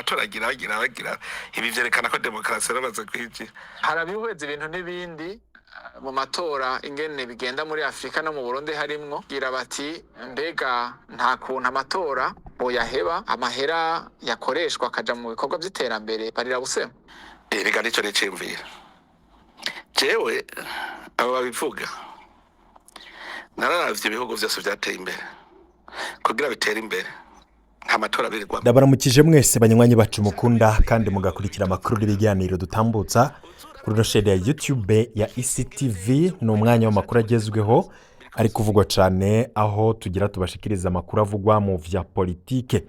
amatora agira ibi vyerekana ko demokarasi yarabaze kwiki. Harabihweza ibintu n'ibindi mu matora ingene bigenda muri Afrika no mu Burundi harimwo gira bati mbega nta kuntu amatora boyaheba amahera yakoreshwa akaja mu bikorwa vy'iterambere barira busema. Reka nico nicimvira jewe abo babivuga nararavye ibihugu vyose vyateye imbere kugira bitere imbere amatora birirwa. Ndabaramukije mwese banywanyi bacu mukunda kandi mugakurikira amakuru n'ibiganiro dutambutsa kuri roshede ya YouTube ya ICTV. Ni umwanya w'amakuru agezweho ari kuvugwa cyane, aho tugira tubashikiriza amakuru avugwa mu vya politike.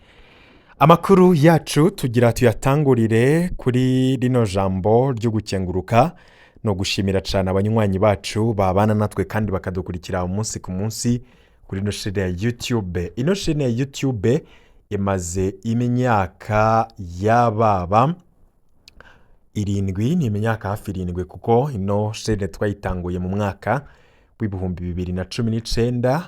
Amakuru yacu tugira tuyatangurire kuri rino jambo ryo gukenguruka no gushimira cyane abanywanyi bacu babana natwe kandi bakadukurikira umunsi ku munsi kuri rino shede ya YouTube. Ino shede ya YouTube imaze imyaka yababa 7, ni imyaka hafi 7 kuko ino shede twayitanguye mu mwaka w'ibihumbi 2019.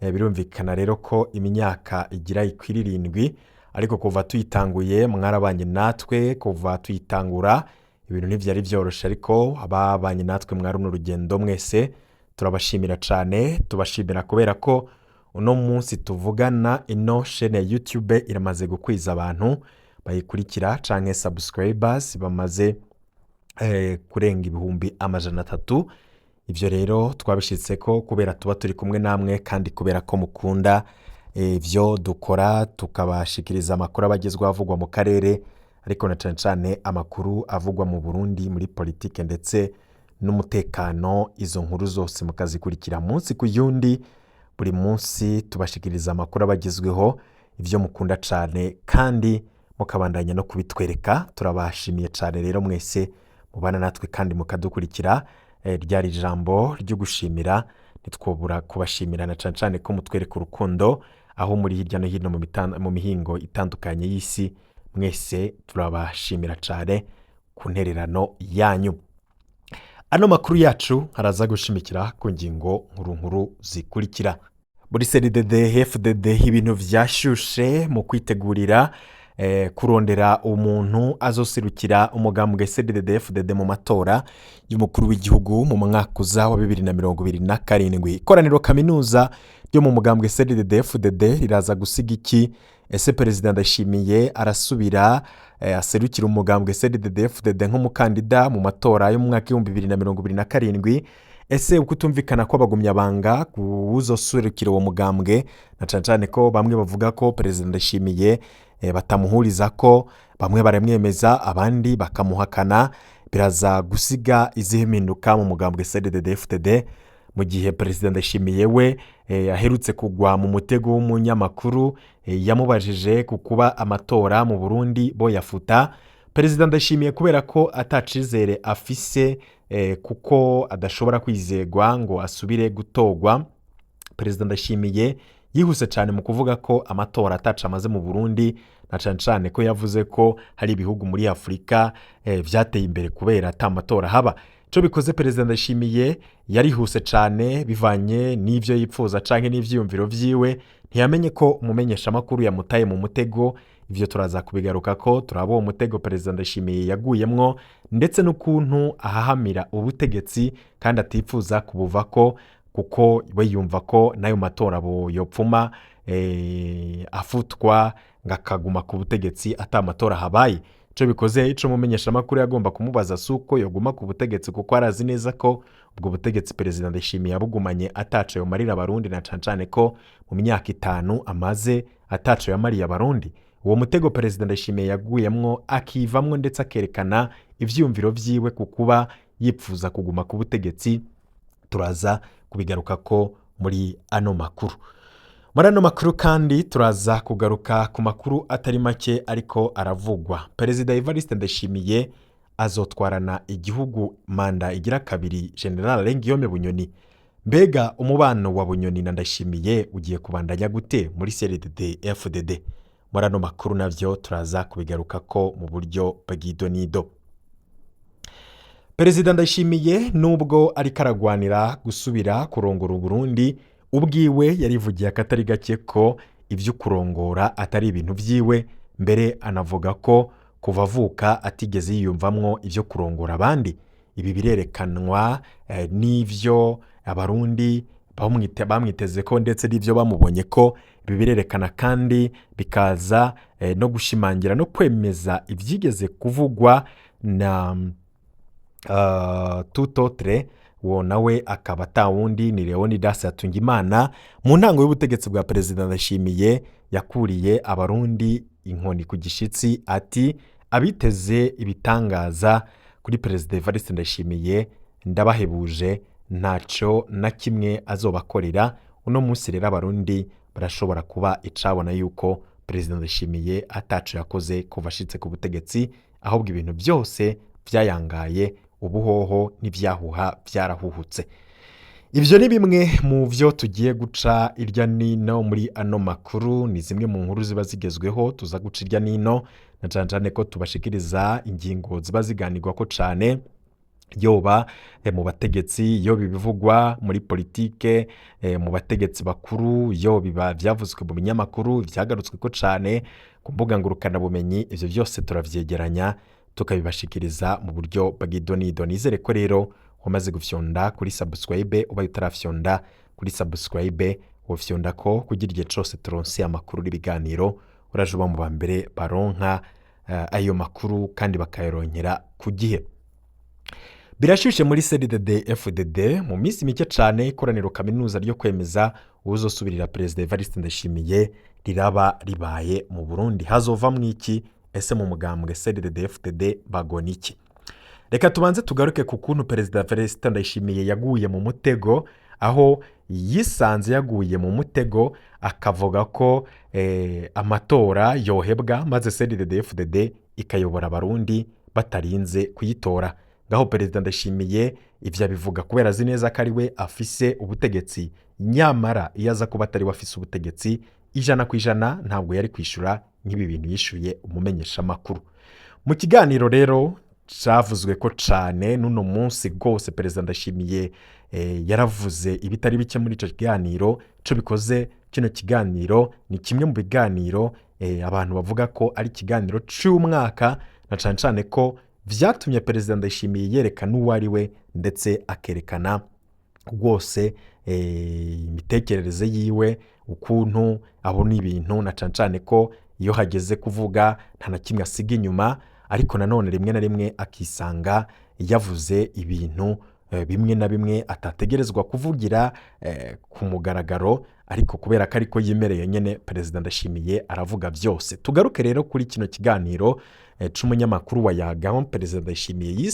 Birumvikana rero ko imyaka igira ikwiri 7, ariko kuva tuyitanguye mwarabanye natwe kuva tuyitangura ibintu ntivyari vyoroshe, ariko ababanye natwe mwari n'urugendo mwese turabashimira cyane. Tubashimira kubera ko uno munsi tuvugana ino chaîne ya YouTube iramaze gukwiza abantu bayikurikira canke subscribers bamaze kurenga 300,000. Ivyo rero twabishitse ko kubera tuba turi kumwe namwe kandi kubera ko mukunda ivyo dukora, tukabashikiriza amakuru abagezwa avugwa mu karere, ariko na cane amakuru avugwa mu Burundi muri politike ndetse n'umutekano. Izo nkuru zose mukazikurikira munsi ku yundi. Buri munsi tubashikiriza amakuru abagezweho, ivyo mukunda cyane kandi mukabandanya no kubitwereka. Turabashimiye cyane rero mwese mubana natwe kandi mukadukurikira. Ryari jambo ryo gushimira, nitwobura kubashimira na cyane ko mutwereka urukundo aho muri hirya no hino mu mihingo itandukanye y'isi. Mwese turabashimira cyane ku ntererano yanyu. Ano makuru yacu haraza gushimikira ku ngingo nkuru zikurikira. Muri CNDD FDD ibintu vyashushe mu kwitegurira kurondera umuntu azoserukira umugambwe CNDD FDD mu matora y'umukuru w'igihugu mu mwaka uza wa 2027. Ikoraniro kaminuza ryo mu mugambwe CNDD FDD riraza gusiga iki? Ese President Ndayishimiye arasubira aserukira umugambwe CNDD FDD nk'umukandida mu matora yo mu mwaka 2027? Ese ukutumvikana ko abagumyabanga kuzoserukira uwo mugambwe, na cyane ko bamwe bavuga ko President Ndayishimiye batamuhuriza ko, bamwe baramwemeza abandi bakamuhakana, biraza gusiga izihe mpinduka mu mugambwe CNDD FDD mu gihe President Ndayishimiye we aherutse kugwa mu mutego w'umunyamakuru yamubajije kukuba amatora mu Burundi bo yafuta. President Ndayishimiye kubera ko atacizere afise kuko adashobora kwizegwa ngo asubire gutogwa, President Ndayishimiye yihuse cyane mu kuvuga ko amatora ataca amaze mu Burundi, na cyane ko yavuze ko hari ibihugu muri Afrika vyateye imbere kubera atamatora haba. Ico bikoze President Ndayishimiye yarihuse cyane bivanye n'ivyo yipfuza canke n'ivyiyumviro vyiwe, ntiyamenye ko umumenyesha makuru yamutaye mu mutego. Ivyo turaza kubigaruka ko turabo uwo mutego President Ndayishimiye yaguyemwo, ndetse n'ukuntu ahahamira ubutegetsi kandi atipfuza kubuva ko, kuko we yumva ko nayo matora bo yopfuma afutwa ngakaguma ku butegetsi atamatora habaye. Ico bikoze ico mumenyesha makuru yagomba kumubaza suko yoguma ku butegetsi, kuko arazi neza ko ubwo butegetsi President Ndayishimiye abugumanye ataco yo marira abarundi, na cyane ko mu myaka 5 amaze ataco yamariye abarundi. Uwo mutego President Ndayishimiye yaguyemwo akivamwo ndetse akerekana ivyumviro vyiwe kukuba yipfuza kuguma ku butegetsi. Turaza kubigaruka ko muri ano makuru. Muri ano makuru kandi turaza kugaruka ku makuru atari make ariko aravugwa. Perezida Evariste Ndayishimiye azotwarana igihugu manda igira kabiri General Guillaume Bunyoni. Mbega umubano wa Bunyoni na Ndayishimiye ugiye kubandanya gute muri CNDD FDD? Muri ano makuru navyo turaza kubigaruka ko mu buryo bw'idonido. Perezida Ndayishimiye nubwo ari karagwanira gusubira kurongora Burundi, ubwiwe yarivugiye akatari gake ko ivyo kurongora atari ibintu vyiwe, mbere anavuga ko kuva avuka atigeze yiyumvamwo ivyo kurongora abandi. Ibi birerekanwa n'ivyo abarundi bamwiteze ko ndetse n'ivyo bamubonye ko. Ibi birerekana kandi bikaza no gushimangira no kwemeza ivyigeze kuvugwa na tutotre uwo nawe akaba atawundi ni Leonidas Hatungimana mu ntango y'ubutegetsi bwa Perezida Ndayishimiye yakuriye abarundi inkoni ku gishitsi ati abiteze ibitangaza kuri Perezida Evariste Ndayishimiye ndabahebuje ntaco na kimwe azobakorera. Uno munsi rero abarundi barashobora kuba icabona yuko Perezida Ndayishimiye ataco yakoze kuva ashitse ku butegetsi, ahubwo ibintu byose vyayangaye, ubuhoho n'ivyahuha vyarahuhutse. Ivyo ni bimwe mu vyo tugiye guca irya nino muri ano makuru. Ni zimwe mu nkuru ziba zigezweho tuza guca irya nino, na cane cane ko tubashikiriza ingingo ziba ziganirwa ko cane, yoba mu bategetsi, yoba ibivugwa muri politike, mu bategetsi bakuru, yoba biba vyavuzwe mu binyamakuru, vyagarutswe ko cane ku mbuga ngurukana bumenyi. Ivyo vyose turavyegeranya tukabibashikiriza mu buryo bw'idonido. Nizere ko rero wamaze gufyonda kuri subscribe, ubaye utarafyonda kuri subscribe wofyonda ko kugira igihe cose turonse amakuru n'ibiganiro uraje uba mu bambere baronka ayo makuru kandi bakayaronkera ku gihe. Birashushe muri CNDD-FDD mu minsi mike cane ikoraniro kaminuza ryo kwemeza uzosubirira Perezida Evariste Ndayishimiye riraba ribaye mu Burundi. Hazovamwo iki? Ese mu mugambwe CNDD-FDD bagona iki? Reka tubanze tugaruke ku kuntu Perezida Evariste Ndayishimiye yaguye mu mutego, aho yisanze yaguye mu mutego akavuga ko amatora yohebwa maze CNDD-FDD ikayobora abarundi batarinze kuyitora. Ngaho Perezida Ndayishimiye ivyo abivuga kubera azi neza ko ari we afise ubutegetsi, nyamara iyo aza kuba atari we afise ubutegetsi 100% ntabwo yari kwishura nk'ibi bintu yishuye umumenyesha makuru. Mu kiganiro rero cavuzwe ko cane nuno munsi rwose Perezida Ndayishimiye yaravuze ibitari bike muri ico kiganiro. Co bikoze kino kiganiro ni kimwe mu biganiro abantu bavuga ko ari ikiganiro c'umwaka, na cane cane ko vyatumye Perezida Ndayishimiye yerekana uwo ari we ndetse akerekana rwose imitekerereze yiwe, ukuntu abona ibintu, na cane cane ko iyo hageze kuvuga nta na kimwe asiga inyuma, ariko nanone rimwe na rimwe akisanga yavuze ibintu bimwe na bimwe atategerezwa kuvugira ku mugaragaro, ariko kubera ko ariko yimereye nyene Perezida Ndayishimiye aravuga vyose. Tugaruke rero kuri kino kiganiro c'umunyamakuru wa Yaga. Perezida Ndayishimiye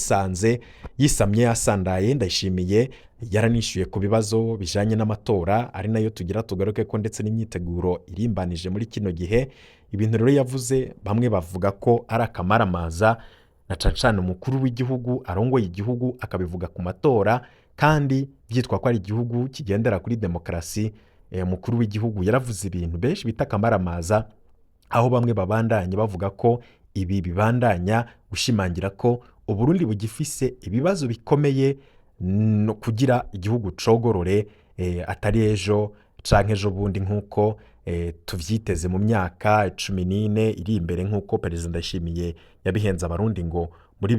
yisamye yasandaye. Ndayishimiye yaranishuye ku bibazo bijanye n'amatora, ari nayo tugira tugaruke ko ndetse n'imyiteguro irimbanije muri kino gihe. Ibintu rero yavuze bamwe bavuga ko ari akamaramaza, na cane cane umukuru w'igihugu arongoye igihugu akabivuga ku matora kandi byitwa ko ari igihugu kigendera kuri demokrasi. Umukuru w'igihugu yaravuze ibintu benshi bita akamaramaza, aho bamwe babandanye bavuga ko ibi bibandanya gushimangira ko Uburundi bugifise ibibazo bikomeye no kugira igihugu cogorore, atari ejo canke ejo bundi nkuko tuvyiteze mu myaka 14 iri imbere, nkuko Perezida Ndayishimiye yabihenze abarundi ngo muri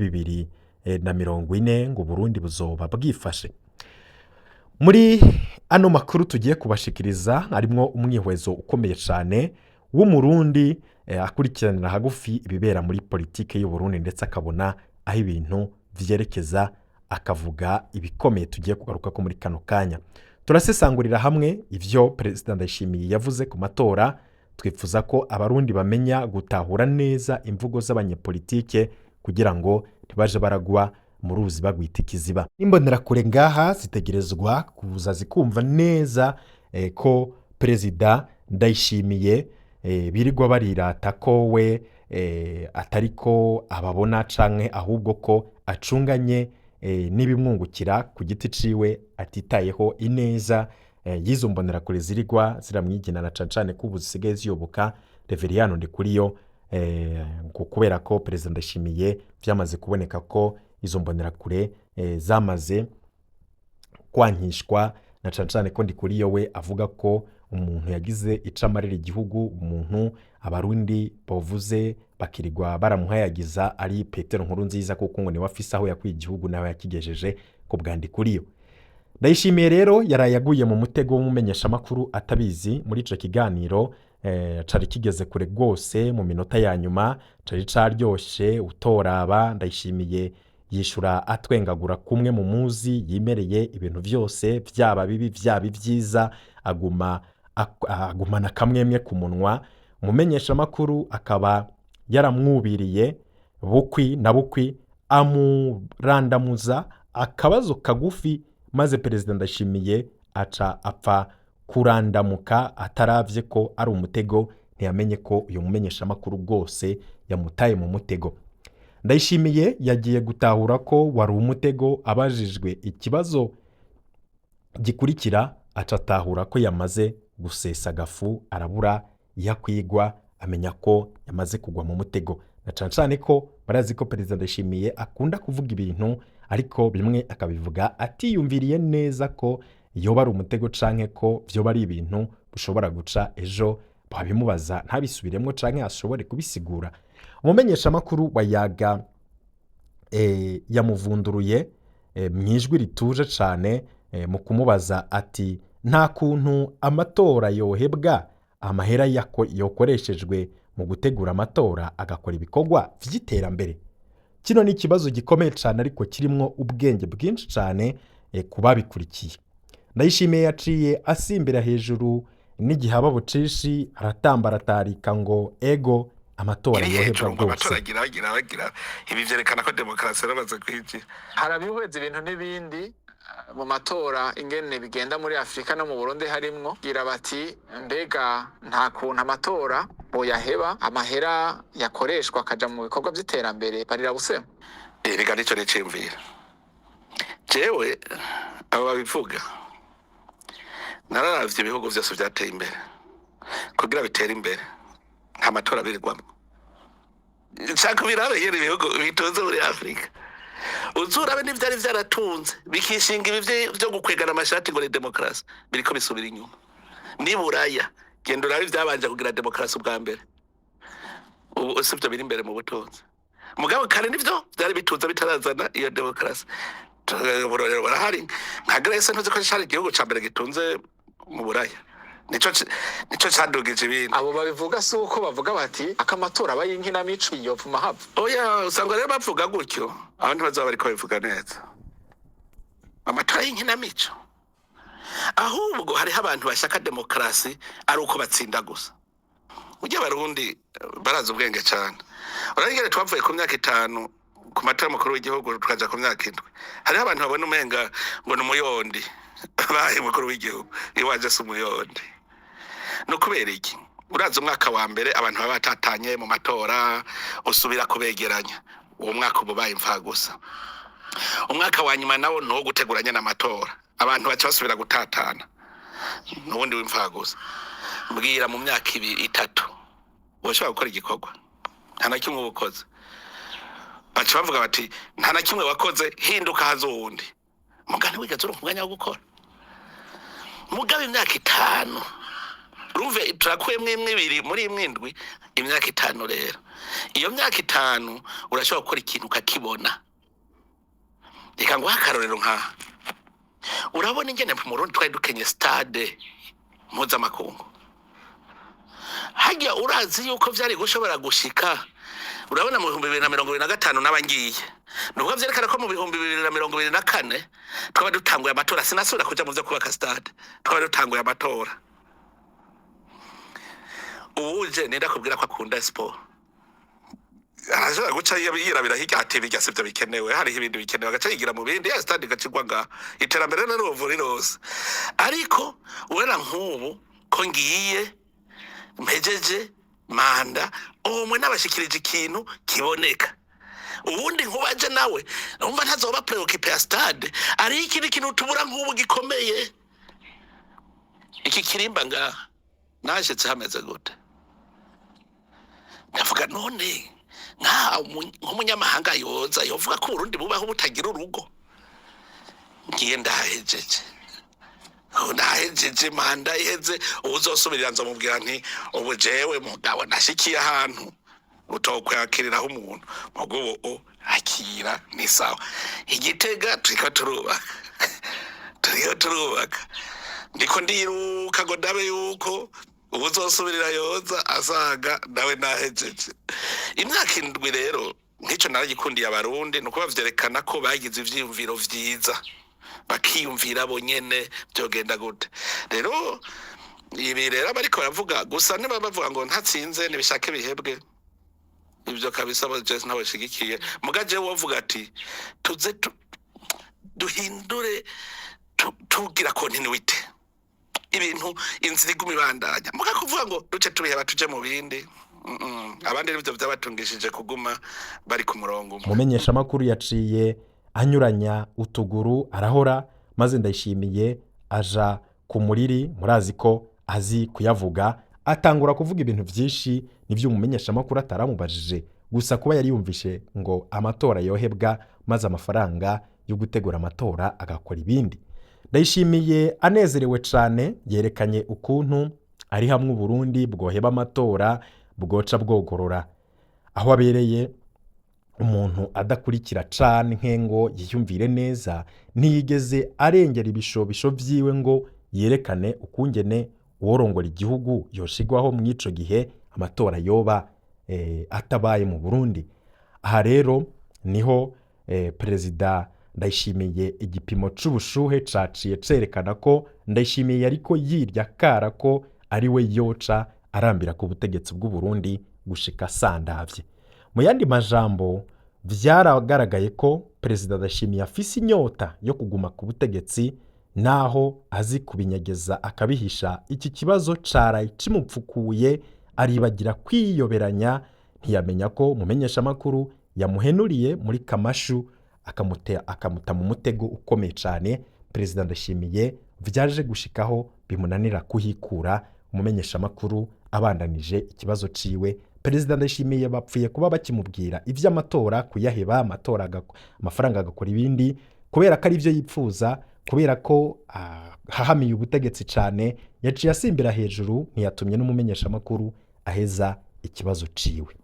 2040 ngo Burundi buzoba bwifashe. Muri ano makuru tugiye kubashikiriza harimwo umwihwezo ukomeye cane w'umurundi akurikiranira hagufi ibibera muri politike y'u Burundi, ndetse akabona aho ibintu vyerekeza, akavuga ibikomeye tugiye kugaruka ko muri kano kanya. Turasesangurira hamwe ivyo Perezida Ndayishimiye yavuze ku matora. Twifuza ko abarundi bamenya gutahura neza imvugo z'abanyepolitike kugira ngo ntibaje baragwa mu ruzi bagwita ikiziba. Imbonera kure ngaha zitegerezwa kuza zikumva neza ko Perezida Ndayishimiye birigwa barirata ko we atariko ababona canke ahubwo ko acunganye n'ibimwungukira ku giti ciwe, atitayeho ineza y'izo mbonera kure zirigwa ziramwigina, na cane cane ko ubu zisigaye ziyoboka Reveriyano Ndikuriyo, kubera ko Perezida Ndayishimiye vyamaze kuboneka ko izo mbonera kure zamaze kwankishwa, na cane cane ko Ndikuriyo we avuga ko umuntu yagize icamarira igihugu, umuntu abarundi bavuze bakirirwa baramuhayagiza ari Petero Nkurunziza kuko ngo ni wafise aho yakwiye igihugu nawe yakigejeje ku bwandiko uriyo. Ndayishimiye rero yarayaguye mu mutego w'umumenyesha makuru atabizi muri ico kiganiro cari kigeze kure rwose mu minota ya nyuma, cari caryoshe utoraba. Ndayishimiye yishura atwengagura kumwe mu muzi, yimereye ibintu byose byaba bibi byaba byiza, agumana kamwemwe ku munwa. Umumenyesha makuru akaba yaramwubiriye bukwi na bukwi, amurandamuza akabazo kagufi, maze Perezida Ndayishimiye aca apfa kurandamuka ataravye ko ari umutego. Ntiyamenye ko uyu mumenyesha makuru rwose yamutaye mu mutego. Ndayishimiye yagiye gutahura ko wari umutego, abajijwe ikibazo gikurikira aca atahura ko yamaze gusesa gafu, arabura yakwigwa, amenya ko yamaze kugwa mu mutego. Na cane ko barazi ko Perezida Ndayishimiye akunda kuvuga ibintu ariko bimwe akabivuga atiyumviriye neza ko iyo bari umutego canke ko vyo bari ibintu bishobora guca ejo babimubaza ntabisubiremwo canke ashobore kubisigura. Umumenyesha makuru wa Yaga yamuvunduruye mwijwi rituje cane mu kumubaza ati nta kuntu amatora yohebwa amahera yokoreshejwe mu gutegura amatora agakora ibikorwa vy'iterambere. Kino ni ikibazo gikomeye cyane ariko kirimwo ubwenge bwinshi cyane kubabikurikiye. Ndayishimiye yaciye asimbira hejuru n'igihaba bucishi, aratamba aratarika ngo ego amatora yohebwa rwose. Ibi vyerekana ko demokarasi yarabaze kwinjira. Harabihweza ibintu n'ibindi mu matora ingene bigenda muri Afrika no mu Burundi harimwo, gira bati mbega nta kuntu amatora boyaheba amahera yakoreshwa akaja mu bikorwa by'iterambere barira busema. Rega nico necimvira jewe abo babivuga, nararavye ibihugu vyose vyateye imbere. Kugira bitera imbere nta matora birirwamo, nshaka birabe yeri ibihugu bitunze muri Afrika. Uzurabe n'ivyari vyaratunze bikishinga ibi vyo gukwegana amashati ngo ni demokarasi, biriko bisubira inyuma. Ni Buraya gendo urabe vyabanje kugira demokarasi ubwa mbere, ubu sivyo biri imbere mu butunzi. Mugabo kare nivyo vyari bitunze bitarazana iyo demokarasi. Burorero barahari nka Greece, ntuzi ko cyari igihugu ca mbere gitunze mu Buraya. Nico cadugije ibintu. Abo babivuga si uko bavuga bati akamatora abayinkinamico yopfuma hava. Oya, usanga rero bavuga gutyo abandi bazaba bariko babivuga neza. Amatora y'inkinamico ahubwo hariho abantu bashaka demokarasi ari uko batsinda gusa. Ujya Barundi barazi ubwenge cyane. Urangere twavuye ku myaka 5 ku matora mukuru w'igihugu tukaja ku myaka 7. Hariho abantu babona umenga ngo n'umuyondi baye mukuru w'igihugu iwaje se umuyondi. No kubera iki? Uraza umwaka wa mbere abantu baba batatanye mu matora usubira kubegeranya, uwo mwaka ububaye imfa gusa. Umwaka wa nyuma nawo no guteguranya n'amatora abantu baca basubira gutatana n'ubundi w'imfa gusa. Mbwira mu myaka 2-3 woshobora gukora igikorwa nta na kimwe ubukoze, baca bavuga bati nta na kimwe wakoze, hinduka hazo wundi. Mugani wigaze uri kumwanya wo gukora. Mugabe imyaka 5 ruve turakwemwe 2 muri 7 imyaka 5 rero. Iyo myaka 5 urashobora gukora ikintu ukakibona. Reka ngo hakarorero nka urabona ingene mu Burundi twari dukenye stade mpuzamakungu. Hajya urazi yuko vyari gushobora gushika, urabona mu 2025 n'abangiye nubwo vyerekana ko mu 2024 twaba dutanguye amatora. Sinasubira kuja mu vyo kubaka stade, twaba dutanguye amatora. Uje nenda kubwira ko akunda sport, arashobora guca yirabira hirya ati bijya sivyo bikenewe, hari ibintu bikenewe agaca yigira mu bindi, ya stade gacigwa nga iterambere n'uruvu rirose. Ariko wera nk'ubu ko ngiye mpejeje manda umwe nabashikirije ikintu kiboneka, ubundi nkubaje nawe umva ntazoba preoccupé ya stade, ari ikindi kintu tubura nk'ubu gikomeye. Iki kirimba nga nashitse hameze gute? Ndavuga none nk'umunyamahanga yoza yovuga ko Burundi bubaho butagira urugo. Ngiye ndahejeje nahejeje manda iheze uzosubirira nzomubwira nti ubu jewe mugabo nashikiye ahantu utokwakiriraho umuntu mugo akira ni sawa. Igitega turiko turubaka ndiko ndiruka ngo ndabe yuko uzosubirira yoza asaga nawe nahejeje. Imyaka 7 rero nk'ico naragikundiye abarundi nuko bavyerekana ko bagize ivyiyumviro vyiza bakiyumvira bo nyene byogenda gute. Rero ibi rero bariko baravuga gusa niba bavuga ngo ntatsinze nibishake bihebwe ibyo kabisa bo Jesse nawe shigikiye mugaje wovuga ati tuze duhindure tugira continuity ibintu inzira iguma ibandanya muga kuvuga ngo duce tubiheba tuje mu bindi abandi n'ibyo byabatungishije kuguma bari ku murongo umwe. Mumenyesha makuru yaciye anyuranya utuguru arahora maze Ndayishimiye aja ku muriri murazi ko azi kuyavuga atangura kuvuga ibintu byinshi nivyo umumenyesha makuru ataramubajije gusa kuba yari yumvishe ngo amatora yohebwa maze amafaranga yo gutegura amatora agakora ibindi. Ndayishimiye anezerewe cyane yerekanye ukuntu ari hamwe Burundi bwoheba amatora bwoca bwogorora aho abereye umuntu adakurikira cane nkengo yiyumvire neza ntiyigeze arengera ibishobisho vyiwe ngo yerekane ukungene worongora igihugu yoshigwaho mwico gihe amatora yoba atabaye mu Burundi. Aha rero niho perezida Ndayishimiye igipimo c'ubushuhe caciye cerekana ko Ndayishimiye ariko yirya kara ko ari we yoca arambira ku butegetsi bw'u Burundi gushika sandavye. Mu yandi majambo vyaragaragaye ko perezida Ndayishimiye afise inyota yo kuguma ku butegetsi naho azi kubinyegeza akabihisha. Iki kibazo caraye kimupfukuye aribagira kwiyoberanya ntiyamenya ko mumenyesha makuru yamuhenuriye muri kamashu akamuta mu mutego ukomeye cyane. Perezida Ndayishimiye vyaje gushikaho bimunanira kuhikura umumenyesha makuru abandanije ikibazo ciwe. Perezida Ndayishimiye bapfuye kuba bakimubwira ivy'amatora kuyaheba amatora amafaranga agakora ibindi kubera ko ari byo yipfuza kubera ko hahamiye ubutegetsi cyane yaciye asimbira hejuru ntiyatumye n'umumenyesha makuru aheza ikibazo ciwe.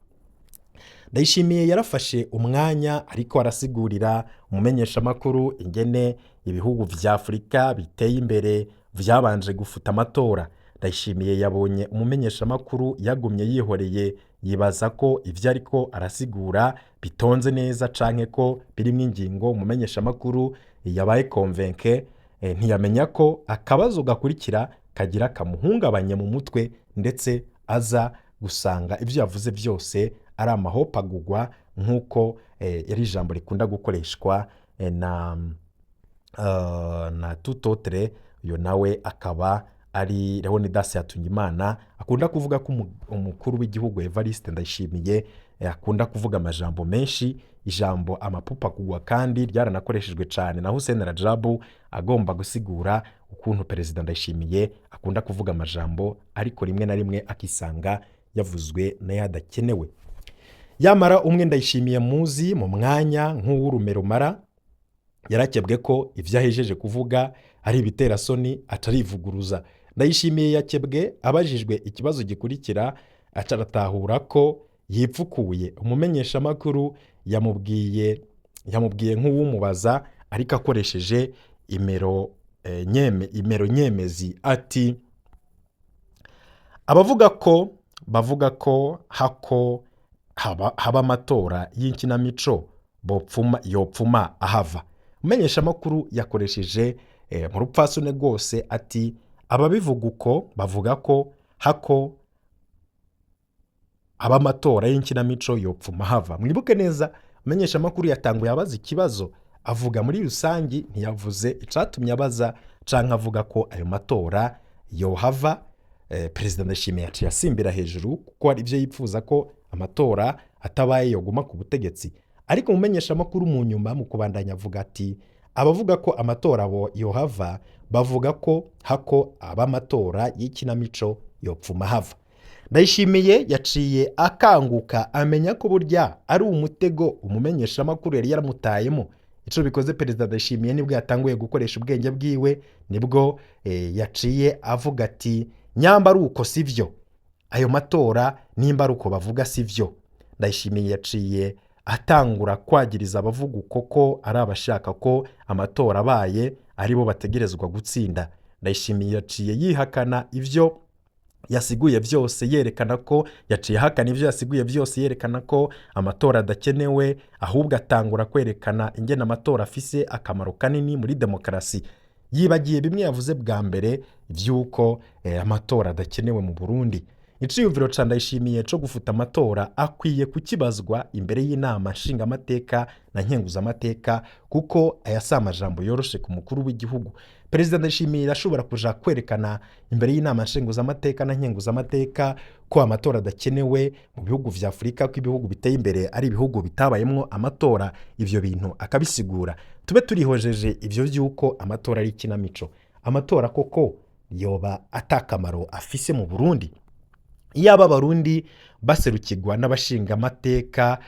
Ndayishimiye yarafashe umwanya ariko arasigurira umumenyesha makuru ingene ibihugu vya Afrika biteye imbere vyabanje gufuta amatora. Ndayishimiye yabonye umumenyesha makuru yagumye yihoreye yibaza ko ivyo ariko arasigura bitonze neza canke ko birimo ingingo umumenyesha makuru yabaye convaincre ntiyamenya ko akabazo gakurikira kagira kamuhungabanye mu mutwe ndetse aza gusanga ivyo yavuze byose ari amahopagurwa nk'uko yari ijambo rikunda gukoreshwa na tutotre uyo nawe akaba ari Leonidas Hatungimana akunda kuvuga ko umukuru w'igihugu Evariste Ndayishimiye akunda kuvuga amajambo menshi. Ijambo amapupa kugwa kandi ryaranakoreshejwe cyane na Hussein Rajabu agomba gusigura ukuntu perezida Ndayishimiye akunda kuvuga amajambo ariko rimwe na rimwe akisanga yavuzwe na yadakenewe. Yamara umwe Ndayishimiye muzi mu mwanya nk'uw'urumeromara yarakebwe ko ivyo ahejeje kuvuga ari ibitera soni atarivuguruza. Ndayishimiye yakebwe abajijwe ikibazo gikurikira acaratahura ko yipfukuye. Umumenyesha makuru yamubwiye nk'uwumubaza ariko akoresheje imero nyemezi ati bavuga ko hako haba amatora y'inkinamico yopfuma ahava. Umumenyesha makuru yakoresheje mu rupfasone rwose ati ababivuga uko bavuga ko hako haba amatora y'inkinamico yopfuma hava. Mwibuke neza umumenyesha makuru yatanguye abaza ikibazo avuga muri rusangi ntiyavuze icatumye abaza canke avuga ko ayo matora yohava. Perezida Ndayishimiye yaciye asimbira hejuru kuko ari ivyo yipfuza ko amatora atabaye yoguma ku butegetsi. Ariko umumenyesha makuru mu nyuma mu kubandanya avuga ati abavuga ko amatora yohava bavuga ko hako aba amatora y'ikinamico yopfuma hava. Ndayishimiye yaciye akanguka amenya ko burya ari umutego umumenyesha makuru yari yaramutayemo. ico bikoze perezida Ndayishimiye nibwo yatanguye gukoresha ubwenge bwiwe, nibwo yaciye avuga ati nyamba ari uko sivyo, ayo matora nimba ari uko bavuga sivyo. Ndayishimiye yaciye atangura kwagiriza abavuga uko ko ari abashaka ko amatora abaye aribo bategerezwa gutsinda. Ndayishimiye yaciye yihakana ivyo yasiguye vyose, yerekana ko yaciye ahakana ivyo yasiguye vyose, yerekana ko amatora adakenewe, ahubwo atangura kwerekana ingene amatora afise akamaro kanini muri demokarasi. Yibagiye bimwe yavuze bwa mbere vy'uko amatora adakenewe mu Burundi. Iciyumviro ca Ndayishimiye co gufuta amatora akwiye kukibazwa imbere y'inama nshingamateka na nkenguzamateka, kuko aya si amajambo yoroshe ku mukuru w'igihugu. Perezida Ndayishimiye ashobora kuja kwerekana imbere y'inama nshingamateka na nkenguzamateka ko amatora adakenewe mu bihugu vya Afurika, ko ibihugu biteye imbere ari ibihugu bitabayemwo amatora, ivyo bintu akabisigura. Tube turihojeje ivyo vy'uko amatora ari ikinamico. Amatora koko yoba atakamaro afise mu Burundi? Iyaba abarundi baserukirwa n'abashinga amateka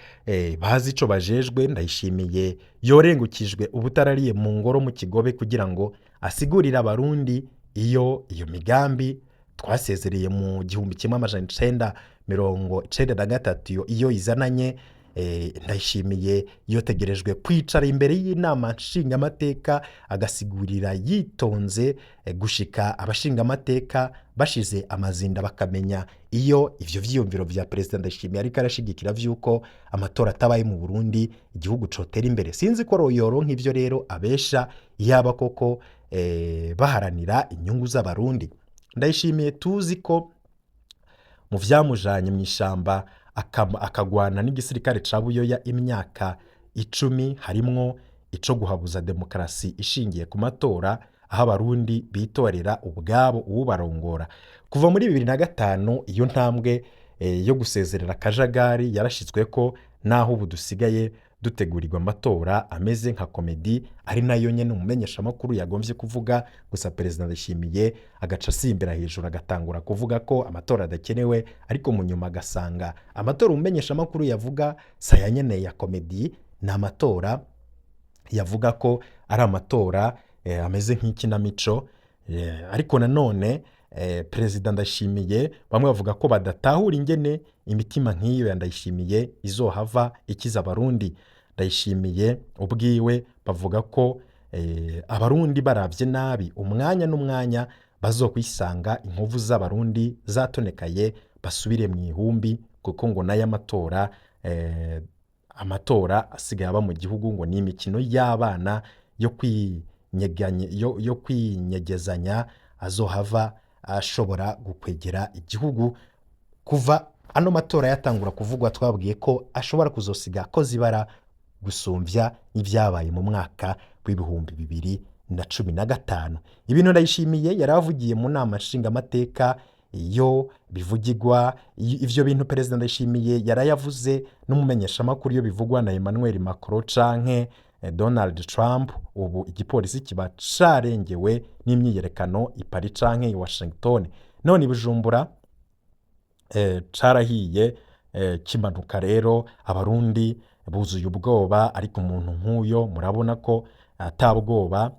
bazi ico bajejwe, Ndayishimiye yorengukijwe ubutarariye mu ngoro mu Kigobe kugira ngo asigurire abarundi iyo migambi twasezereye mu 1993 iyo izananye. Ndayishimiye yotegerejwe kwicara imbere y'inama nshingamateka agasigurira yitonze, gushika abashinga amateka bashize amazinda bakamenya iyo ivyo vyiyumviro vya perezida Ndayishimiye ariko arashigikira vy'uko amatora atabaye mu Burundi igihugu cotera imbere. Sinzi ko royoro nk'ivyo rero abesha yaba koko baharanira inyungu z'abarundi. Ndayishimiye tuzi ko mu vyamujanye mw'ishamba akagwana n'igisirikare ca Buyoya imyaka 10 harimwo ico guhabuza demokarasi ishingiye ku matora, aho abarundi bitorera ubwabo uwubarongora. Kuva muri 2005 iyo ntambwe yo gusezerera akajagari yarashizweko, naho ubu dusigaye dutegurirwa amatora ameze nka komedi, ari nayo nyene umumenyesha makuru yagomvye kuvuga. Gusa perezida Ndayishimiye agaca asimbira hejuru agatangura kuvuga ko amatora adakenewe, ariko mu nyuma agasanga amatora umumenyesha makuru yavuga saya nyene ya komedi, na amatora yavuga ko ari amatora ameze nk'ikinamico. Ariko nanone perezida Ndayishimiye bamwe bavuga ko badatahura ingene imitima nk'iyo ya Ndayishimiye izohava ikiza abarundi. Ndayishimiye ubwiwe bavuga ko abarundi baravye nabi umwanya n'umwanya bazokwisanga inkovu z'abarundi zatonekaye basubire mu ihumbi, kuko ngo nayo amatora asigaye aba mu gihugu ngo ni imikino y'abana yo kwinyegezanya azohava ashobora gukwegera igihugu. Kuva ano matora yatangura kuvugwa twabwiye ko ashobora kuzosiga akoze ibara gusumvya n'ivyabaye mu mwaka w'2015. Ibintu Ndayishimiye yaravugiye mu nama nshinga amateka iyo bivugirwa, ivyo bintu perezida Ndayishimiye yarayavuze n'umumenyesha makuru iyo bivugwa na Emmanuel Macron canke Donald Trump. Ubu igipolisi kiba carengewe n'imyiyerekano i Paris canke i Washington, none i Bujumbura carahiye kimanuka. Rero abarundi buzuye ubwoba, ariko umuntu nk'uyo murabona ko atabwoba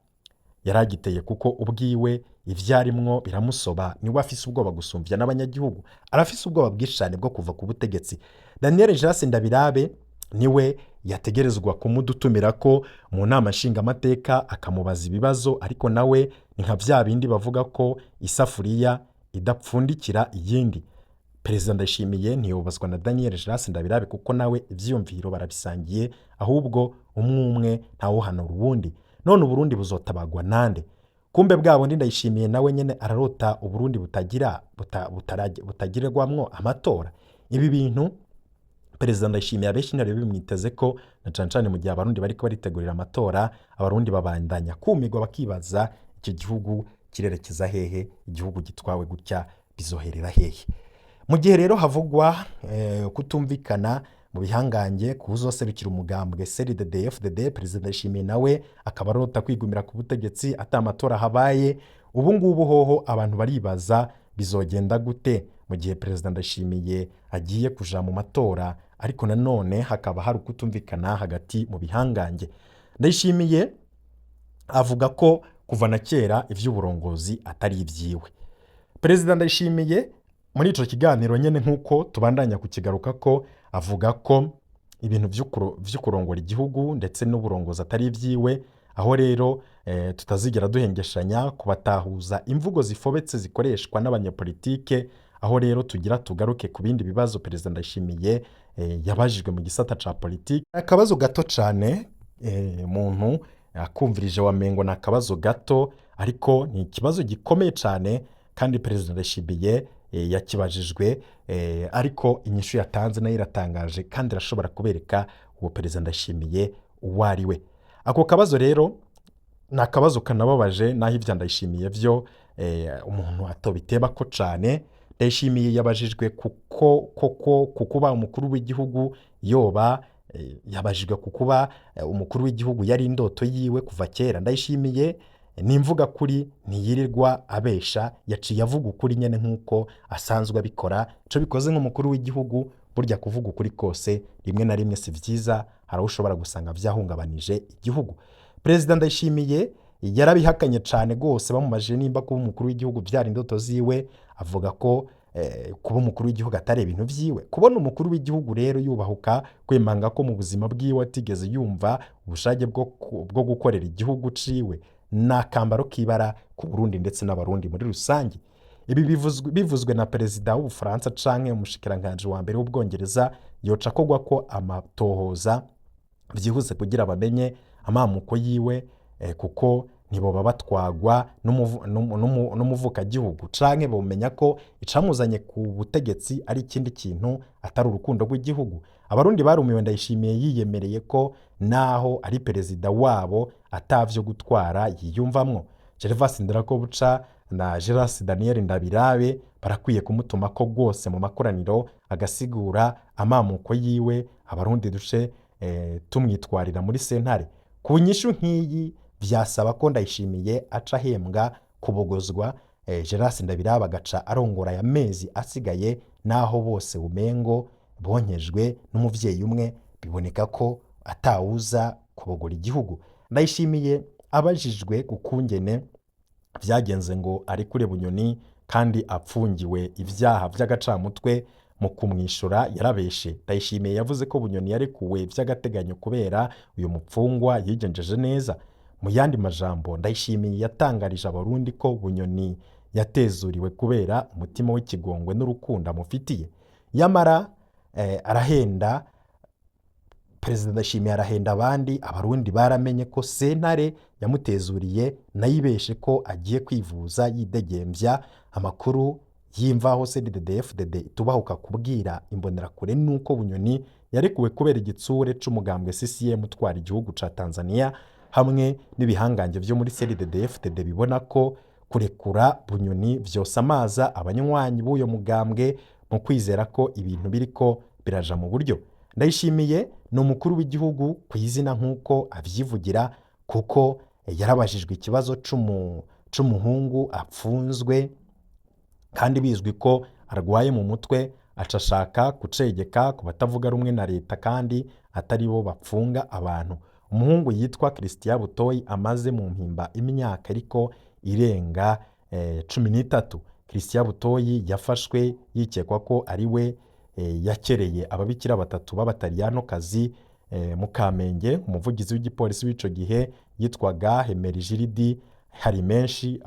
yaragiteye, kuko ubwiwe ivyarimwo biramusoba. Niwe afise ubwoba gusumvya n'abanyagihugu, arafise ubwoba bwinshi cane bwo kuva ku butegetsi. Daniel Jase Ndabirabe niwe yategerezwa kumudutumira ko mu nama nshinga amateka akamubaza ibibazo, ariko nawe ni nka vya bindi bavuga ko isafuriya idapfundikira iyindi. Perezida Ndayishimiye ntiyobazwa na Daniel Jase Ndabirabe, kuko nawe ivyiyumviro barabisangiye, ahubwo umwe ntawuhanura uwundi. None Uburundi buzotabagwa nande? Kumbe bwabo ndi Ndayishimiye nawe nyene ararota Uburundi butagirirwamwo amatora. Ibi bintu perezida Ndayishimiye abenshi ntari bimwiteze ko, na cane cane mu gihe abarundi bariko baritegurira amatora, abarundi babandanya kumigwa bakibaza icyo gihugu kirerekeza hehe, igihugu gitwawe gutya bizoherera hehe. Mu gihe rero havugwa kutumvikana mu bihangange kuzoserukira umugambwe CNDD-FDD, perezida Ndayishimiye nawe akaba arota kwigumira ku butegetsi ata amatora habaye. Ubu ngubu hoho abantu baribaza bizogenda gute mu gihe perezida Ndayishimiye agiye kuja mu matora, ariko nanone hakaba hari ukutumvikana hagati mu bihangange. Ndayishimiye avuga ko kuva na kera iby'uburongozi atari ibyiwe. Perezida Ndayishimiye muri ico kiganiro nyene nk'uko tubandanya kukigaruka ko avuga ko ibintu vyo kurongora igihugu ndetse n'uburongozi atari ibyiwe, aho rero tutazigera duhengeshanya kubatahuza imvugo zifobetse zikoreshwa n'abanyapolitike, aho rero tugira tugaruke ku bindi bibazo Perezida Ndayishimiye yabajijwe mu gisata ca politike. Akabazo gato cane muntu akumvirije wamengo ni akabazo gato, ariko ni ikibazo gikomeye cane kandi Perezida Ndayishimiye yakibajijwe, ariko inyishu yatanze nayo iratangaje kandi irashobora kubereka uwo Perezida Ndayishimiye uwo ari we. Ako kabazo rero ni akabazo kanababaje, naho ivya Ndayishimiye vyo umuntu atobiteba ko cane. Ndayishimiye yabajijwe kukuba umukuru w'igihugu yoba yabajijwe kukuba umukuru w'igihugu yari indoto yiwe kuva kera. Ndayishimiye nimvuga kuri ntiyirirwa abesha, yaciye avuga ukuri nyene nk'uko asanzwe abikora. Ico bikoze nk'umukuru w'igihugu, burya kuvuga ukuri kose rimwe na rimwe si vyiza, hari ushobora gusanga vyahungabanije igihugu. Perezida Ndayishimiye yarabihakanye cane gose, bamubajije nimba kuba umukuru w'igihugu vyari indoto ziwe, avuga ko kuba umukuru w'igihugu atari ibintu vyiwe. Kubona umukuru w'igihugu rero yubahuka kwemanga ko mu buzima bwiwe atigeze yumva ubushake bwo gukorera igihugu ciwe, nakambaro kibara ku Burundi ndetse n'abarundi muri rusange. Ibi bivuzwe na perezida w'Ubufaransa canke umushikiranganje wa mbere w'Ubwongereza, yoca kogwa ko amatohoza vyihuse kugira bamenye amamuko yiwe, kuko ntiboba batwagwa n'umuvuka gihugu, canke bomenya ko icamuzanye ku butegetsi ari ikindi kintu atari urukundo rw'igihugu. Abarundi barumiwe Ndayishimiye yiyemereye ko naho ari perezida wabo atavyo gutwara yiyumvamwo. Gervas Ndirakobuca na Geras Daniel Ndabirabe barakwiye kumutuma ko rwose mu makoraniro agasigura amamuko yiwe, abarundi duce tumwitwarira muri sentare. Ku nyishu nk'iyi vyasaba ko Ndayishimiye aca hembwa kubogozwa, Geras Ndabirabe agaca arongora ya mezi asigaye, naho bose umengo bonkejwe n'umuvyeyi umwe, biboneka ko atawuza kubogora igihugu. Ndayishimiye abajijwe kukungene vyagenze ngo arekure Bunyoni kandi apfungiwe ivyaha vy'agacamutwe, mu kumwishura yarabeshe. Ndayishimiye yavuze ko Bunyoni yarekuwe vy'agateganyo kubera uyu mupfungwa yigenjeje neza. Mu yandi majambo, Ndayishimiye yatangarije abarundi ko Bunyoni yatezuriwe kubera umutima w'ikigongwe n'urukundo amufitiye. Yamara arahenda, Perezida Ndayishimiye arahenda abandi. Abarundi baramenye ko sentare yamutezuriye nayibeshe ko agiye kwivuza yidegemvya. Amakuru yimvaho CNDD-FDD tubahuka kubwira imbonerakure nuko Bunyoni yarekuwe kubera igitsure c'umugambwe CCM utwara igihugu ca Tanzania, hamwe n'ibihangange vyo muri CNDD-FDD bibona ko kurekura Bunyoni vyosamaza abanywanyi b'uyo mugambwe mu kwizera ko ibintu biriko biraja mu buryo. Ndayishimiye ni umukuru w'igihugu ku izina nk'uko avyivugira, kuko yarabajijwe ikibazo c'umuhungu apfunzwe kandi bizwi ko arwaye mu mutwe, acashaka kucegeka ku batavuga rumwe na leta kandi atari bo bapfunga abantu. Umuhungu yitwa Christian Butoyi amaze mu mpimba imyaka ariko irenga 13. Christian Butoyi yafashwe yikekwa ko ari we yakereye ababikira batatu b'abataliyanokazi mu Kamenge. Umuvugizi w'igipolisi w'ico gihe yitwaga Hemerigiridi hari menshi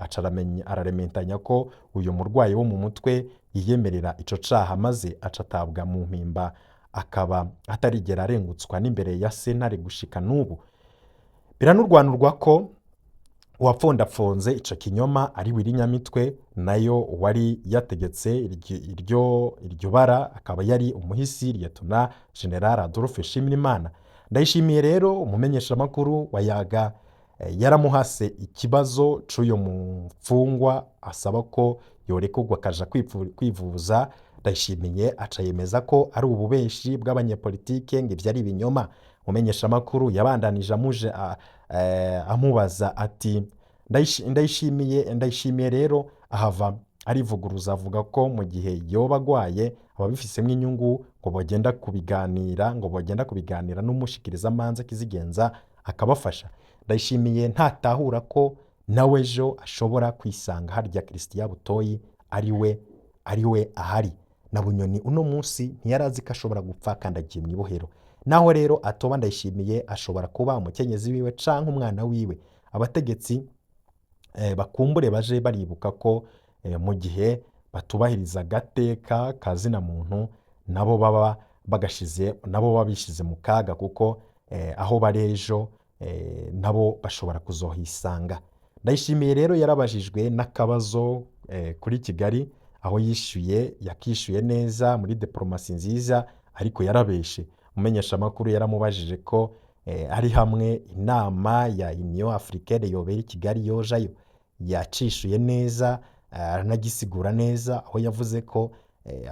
ararementanya ko uyu murwayi wo mu mutwe yiyemerera ico caha, maze acatabwa mu mpimba, akaba atarigera arengutswa n'imbere ya sentare gushika n'ubu. Biranurwanurwa ko uwapfondapfonze ico kinyoma ari Wirinyamitwe, nayo wari yategetse iryo bara akaba yari umuhisi Lieutenant General Adolphe Nshimirimana. Ndayishimiye rero umumenyeshamakuru wa Yaga yaramuhase ikibazo c'uyo mufungwa, asaba ko yorekurwa akaja kwivuza. Ndayishimiye aca yemeza ko ari ububeshi bw'abanyepolitike, ngo ivyo ari ibinyoma. Umumenyeshamakuru yabandanije amubaza ati Ndayishimiye rero ahava arivuguruza, avuga ko mu gihe yoba agwaye ababifisemwo inyungu ngo bagenda kubiganira n'umushikirizamanza Kizigenza akabafasha. Ndayishimiye ntatahura ko nawe ejo ashobora kwisanga harya Christian Butoyi ariwe ahari. Na Bunyoni uno munsi ntiyarazi ko ashobora gupfa akandagiye mu ibohero. Naho rero atoba Ndayishimiye ashobora kuba umukenyezi wiwe canke umwana wiwe. Abategetsi bakumbure baje baribuka ko mu gihe batubahiriza agateka ka zina muntu nabo baba bishize mu kaga, kuko aho bari ejo nabo bashobora kuzohisanga. Ndayishimiye rero yarabajijwe n'akabazo kuri Kigali, aho yakishuye neza muri diplomasi nziza, ariko yarabeshe. Umumenyesha makuru yaramubajije ko ari hamwe inama ya Union Africaine yobera i Kigali yojayo. Yacishuye neza aranagisigura neza, aho yavuze ko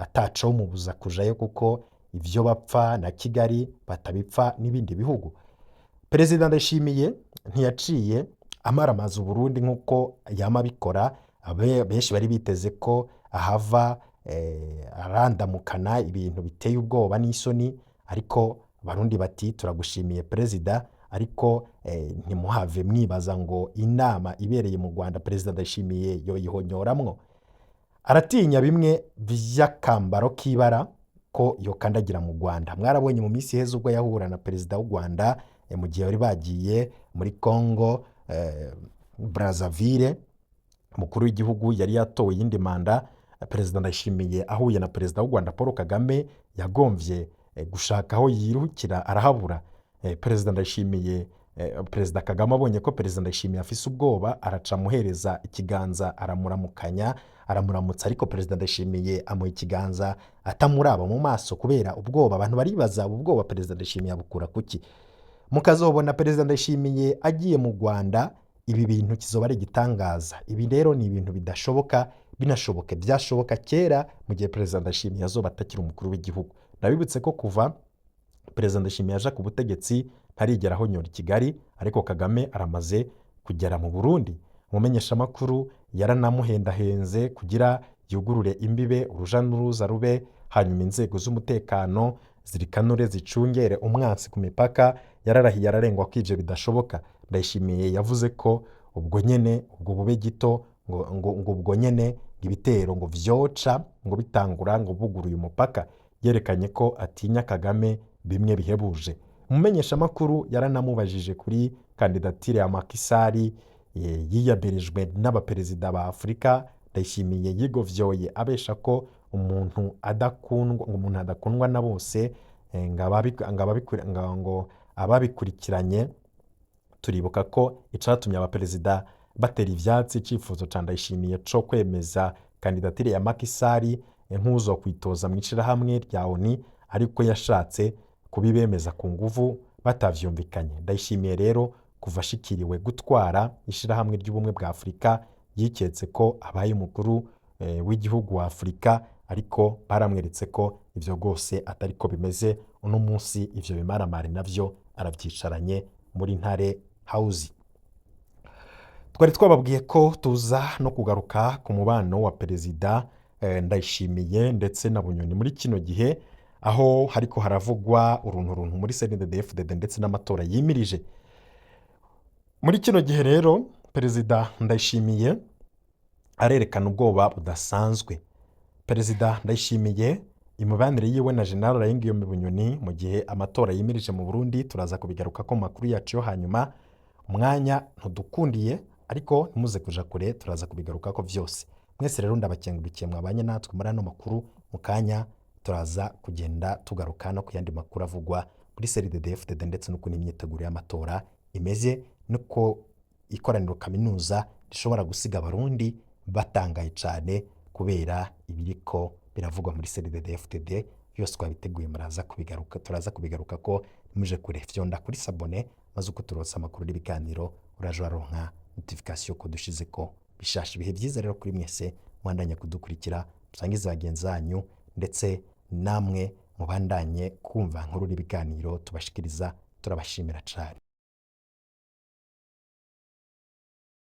ataco mubuza kujayo kuko ivyo bapfa na Kigali batabipfa n'ibindi bihugu. Perezida Ndayishimiye ntiyaciye amaramaza Burundi nk'uko yama bikora. Benshi bari biteze ko ahava arandamukana ibintu biteye ubwoba n'isoni, ariko Barundi bati turagushimiye perezida, ariko ntimuhave mwibaza ngo inama ibereye mu Rwanda Perezida Ndayishimiye yoyihonyoramwo. Aratinya bimwe vy'akambaro k'ibara ko yokandagira mu Rwanda. Mwarabonye mu minsi heza ubwo yahura na perezida w'u Rwanda mu gihe bari bagiye muri Congo Brazzaville, umukuru w'igihugu yari yatowe yindi manda. Perezida Ndayishimiye ahuye na perezida w'u Rwanda Paul Kagame yagomvye gushaka aho yiruhukira arahabura. Perezida Kagame abonye ko Perezida Ndayishimiye afise ubwoba araca amuhereza ikiganza aramuramutsa, ariko Perezida Ndayishimiye amuha ikiganza atamuraba mu maso kubera ubwoba. Abantu baribaza ubwoba Perezida Ndayishimiye abukura kuki. Mukazobona Perezida Ndayishimiye agiye mu Rwanda, ibi bintu kizoba ari igitangaza. Ibi rero ni ibintu bidashoboka, byashoboka kera mu gihe Perezida Ndayishimiye azoba atakiri umukuru w'igihugu. Ndabibutse ko kuva Perezida Ndayishimiye aja ku butegetsi ntarigera ahonyora i Kigali, ariko Kagame aramaze kugera mu Burundi. Umumenyesha makuru yaranamuhendahenze kugira yugurure imbibe, uruja n'uruza rube, hanyuma inzego z'umutekano zirikanure zicungere umwansi ku mipaka. Yararahiye ararengwa ko ivyo bidashoboka. Ndayishimiye yavuze ko ubwo bube gito ngo ubwo nyene ibitero ngo vyoca ngo bitangura ngo buguruye umupaka. Yerekanye ko atinya Kagame bimwe bihebuje. Umumenyesha makuru yaranamubajije kuri kandidatire ya Macky Sall yiyabirijwe n'abaperezida ba Afrika. Ndayishimiye yigovyoye abesha ko umuntu adakundwa na bose, ngo ababikurikiranye turibuka ko icatumye abaperezida batera ivyatsi icifuzo ca Ndayishimiye co kwemeza kandidatire ya Macky Sall nk'uzo kwitoza mw'ishirahamwe rya ONU, ariko yashatse kubibemeza ku nguvu batavyumvikanye. Ndayishimiye rero kuva ashikiriwe gutwara ishirahamwe ry'ubumwe bwa Afrika yiketse ko abaye umukuru w'igihugu wa Afrika, ariko baramweretse ko ivyo rwose atariko bimeze. Uno munsi ivyo bimaramare navyo aravyicaranye muri Ntare House. Twari twababwiye ko tuza no kugaruka ku mubano wa Perezida Ndayishimiye ndetse na Bunyoni muri kino gihe, aho hariko haravugwa uruntu muri CNDD-FDD ndetse n'amatora yimirije. Muri kino gihe rero Perezida Ndayishimiye arerekana ubwoba budasanzwe. Perezida Ndayishimiye imibanire yiwe na General Guillaume Bunyoni mu gihe amatora yimirije mu Burundi, turaza kubigaruka ko makuru yacu yo hanyuma. Umwanya ntudukundiye, ariko ntimuze kuja kure, turaza kubigaruka ko vyose. Mwese rero ndabakengurukiye mwabanye natwe muri ano makuru. Mu kanya turaza kugenda tugaruka no ku yandi makuru avugwa muri CNDD-FDD ndetse n'uko n'imyiteguro y'amatora imeze, nuko ikoraniro kaminuza rishobora gusiga Abarundi batangaye cane kubera ibiriko biravugwa muri CNDD-FDD. Byose twabiteguye, turaza kubigaruka ko muje kure. Fyonda kuri sabone maze uko turonse amakuru n'ibiganiro uraje waronka notification ko dushizeko bishasha. Ibihe byiza rero kuri mwese mwandanye kudukurikira, musangize bagenzi banyu ndetse namwe mubandanye kumva nkuru n'ibiganiro tubashikiriza. Turabashimira cane.